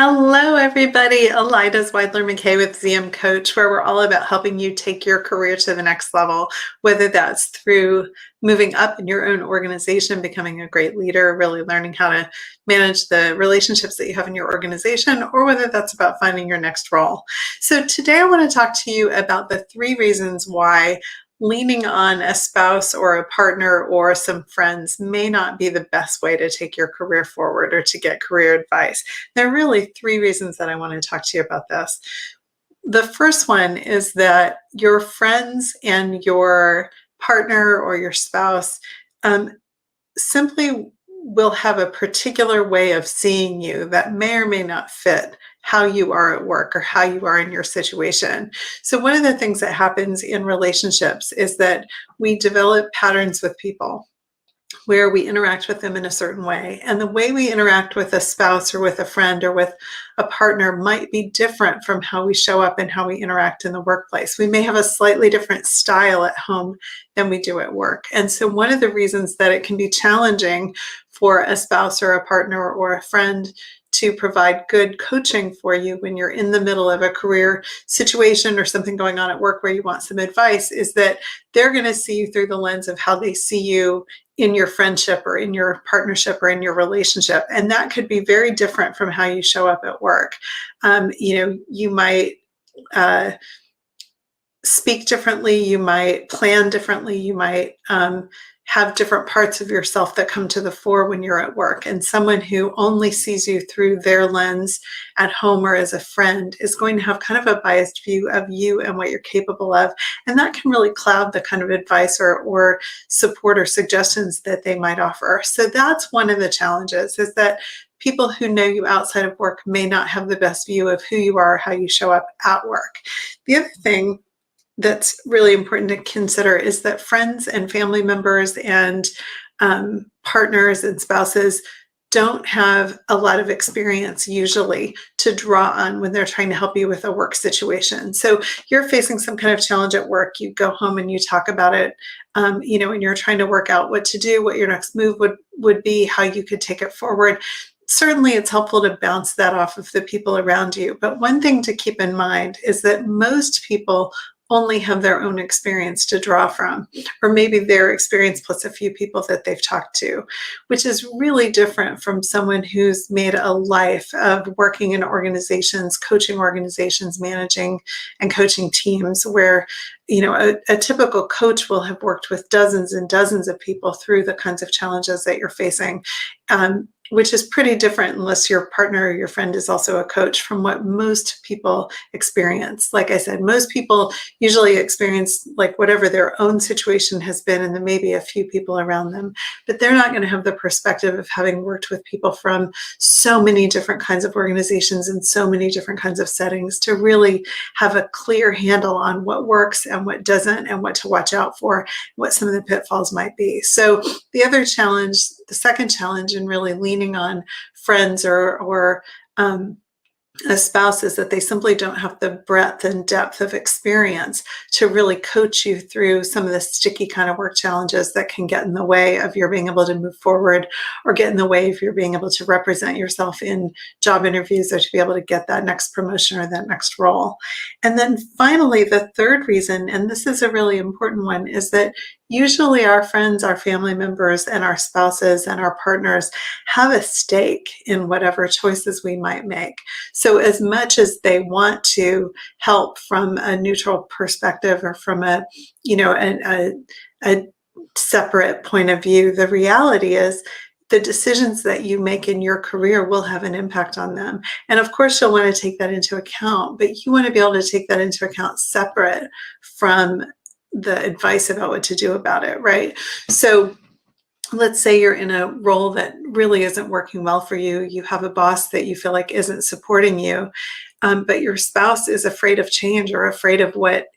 Hello, everybody. Elida Zweidler-McKay with ZM Coach, where we're all about helping you take your career to the next level, whether that's through moving up in your own organization, becoming a great leader, really learning how to manage the relationships that you have in your organization, or whether that's about finding your next role. So today I want to talk to you about the 3 reasons why leaning on a spouse or a partner or some friends may not be the best way to take your career forward or to get career advice. There are really 3 reasons that I want to talk to you about this. The first one is that your friends and your partner or your spouse simply will have a particular way of seeing you that may or may not fit how you are at work or how you are in your situation. So one of the things that happens in relationships is that we develop patterns with people where we interact with them in a certain way. And the way we interact with a spouse or with a friend or with a partner might be different from how we show up and how we interact in the workplace. We may have a slightly different style at home than we do at work. And so one of the reasons that it can be challenging for a spouse or a partner or a friend to provide good coaching for you when you're in the middle of a career situation or something going on at work where you want some advice is that they're going to see you through the lens of how they see you in your friendship or in your partnership or in your relationship. And that could be very different from how you show up at work. You might speak differently, you might plan differently, you might have different parts of yourself that come to the fore when you're at work. And someone who only sees you through their lens at home or as a friend is going to have kind of a biased view of you and what you're capable of. And that can really cloud the kind of advice or support or suggestions that they might offer. So that's one of the challenges, is that people who know you outside of work may not have the best view of who you are, how you show up at work. The other thing that's really important to consider is that friends and family members and partners and spouses don't have a lot of experience usually to draw on when they're trying to help you with a work situation. So you're facing some kind of challenge at work, you go home and you talk about it, and you're trying to work out what to do, what your next move would be, how you could take it forward. Certainly it's helpful to bounce that off of the people around you. But one thing to keep in mind is that most people only have their own experience to draw from, or maybe their experience plus a few people that they've talked to, which is really different from someone who's made a life of working in organizations, coaching organizations, managing and coaching teams, where a typical coach will have worked with dozens and dozens of people through the kinds of challenges that you're facing, which is pretty different unless your partner or your friend is also a coach from what most people experience. Like I said, most people usually experience like whatever their own situation has been and then maybe a few people around them, but they're not going to have the perspective of having worked with people from so many different kinds of organizations and so many different kinds of settings to really have a clear handle on what works and what doesn't and what to watch out for, what some of the pitfalls might be. So the other challenge, the second challenge in really leaning on friends or a spouse is that they simply don't have the breadth and depth of experience to really coach you through some of the sticky kind of work challenges that can get in the way of your being able to move forward or get in the way of your being able to represent yourself in job interviews or to be able to get that next promotion or that next role. And then finally, the third reason, and this is a really important one, is that usually our friends, our family members, and our spouses and our partners have a stake in whatever choices we might make. So as much as they want to help from a neutral perspective or from a separate point of view, the reality is the decisions that you make in your career will have an impact on them. And of course, you'll want to take that into account, but you want to be able to take that into account separate from the advice about what to do about it, right? So let's say you're in a role that really isn't working well for you. You have a boss that you feel like isn't supporting you, but your spouse is afraid of change or afraid of what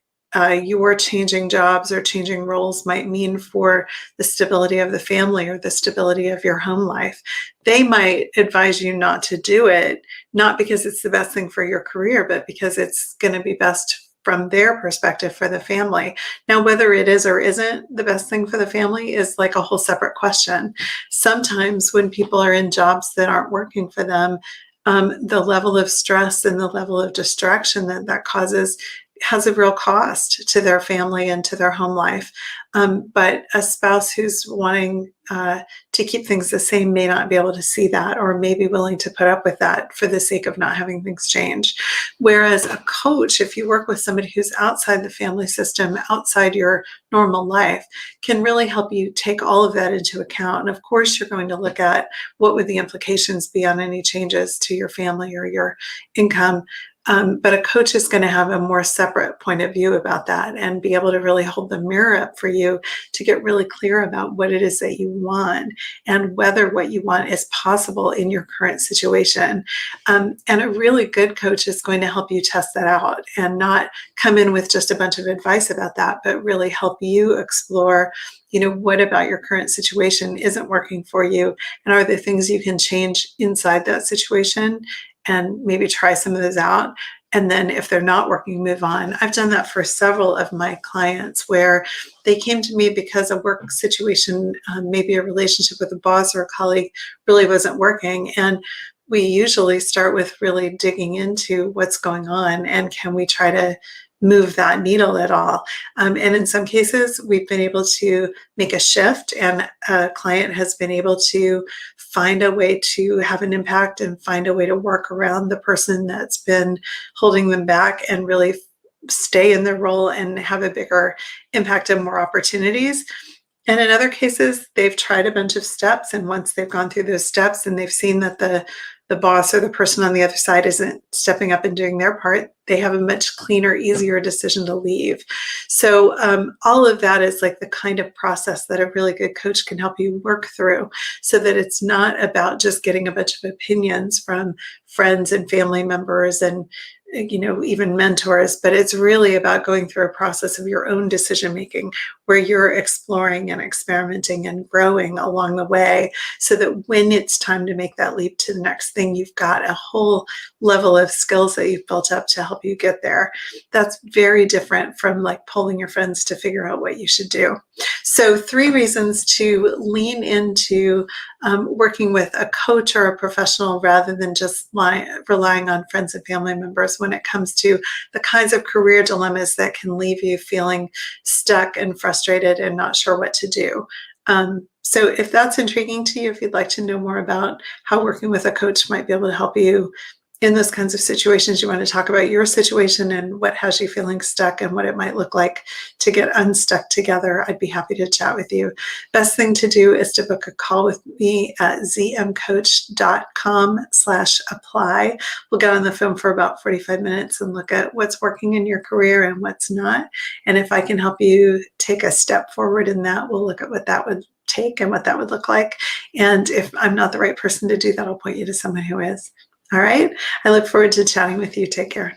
your changing jobs or changing roles might mean for the stability of the family or the stability of your home life. They might advise you not to do it, not because it's the best thing for your career, but because it's going to be best from their perspective for the family. Now, whether it is or isn't the best thing for the family is like a whole separate question. Sometimes when people are in jobs that aren't working for them, the level of stress and the level of distraction that that causes has a real cost to their family and to their home life. But a spouse who's wanting to keep things the same may not be able to see that, or may be willing to put up with that for the sake of not having things change. Whereas a coach, if you work with somebody who's outside the family system, outside your normal life, can really help you take all of that into account. And of course, you're going to look at what would the implications be on any changes to your family or your income. But a coach is going to have a more separate point of view about that and be able to really hold the mirror up for you to get really clear about what it is that you want and whether what you want is possible in your current situation. And a really good coach is going to help you test that out and not come in with just a bunch of advice about that, but really help you explore, what about your current situation isn't working for you? And are there things you can change inside that situation? And maybe try some of those out. And then if they're not working, move on. I've done that for several of my clients where they came to me because a work situation, maybe a relationship with a boss or a colleague really wasn't working. And we usually start with really digging into what's going on and can we try to move that needle at all. And in some cases, we've been able to make a shift and a client has been able to find a way to have an impact and find a way to work around the person that's been holding them back and really stay in their role and have a bigger impact and more opportunities. And in other cases, they've tried a bunch of steps. And once they've gone through those steps and they've seen that the boss or the person on the other side isn't stepping up and doing their part, they have a much cleaner, easier decision to leave. So all of that is like the kind of process that a really good coach can help you work through so that it's not about just getting a bunch of opinions from friends and family members and even mentors, but it's really about going through a process of your own decision making where you're exploring and experimenting and growing along the way so that when it's time to make that leap to the next thing, you've got a whole level of skills that you've built up to help you get there. That's very different from like polling your friends to figure out what you should do. So 3 reasons to lean into working with a coach or a professional rather than just relying on friends and family members when it comes to the kinds of career dilemmas that can leave you feeling stuck and frustrated and not sure what to do. So if that's intriguing to you, if you'd like to know more about how working with a coach might be able to help you in those kinds of situations, you want to talk about your situation and what has you feeling stuck and what it might look like to get unstuck together, I'd be happy to chat with you. Best thing to do is to book a call with me at zmcoach.com/apply. We'll get on the phone for about 45 minutes and look at what's working in your career and what's not. And if I can help you take a step forward in that, we'll look at what that would take and what that would look like. And if I'm not the right person to do that, I'll point you to someone who is. All right. I look forward to chatting with you. Take care.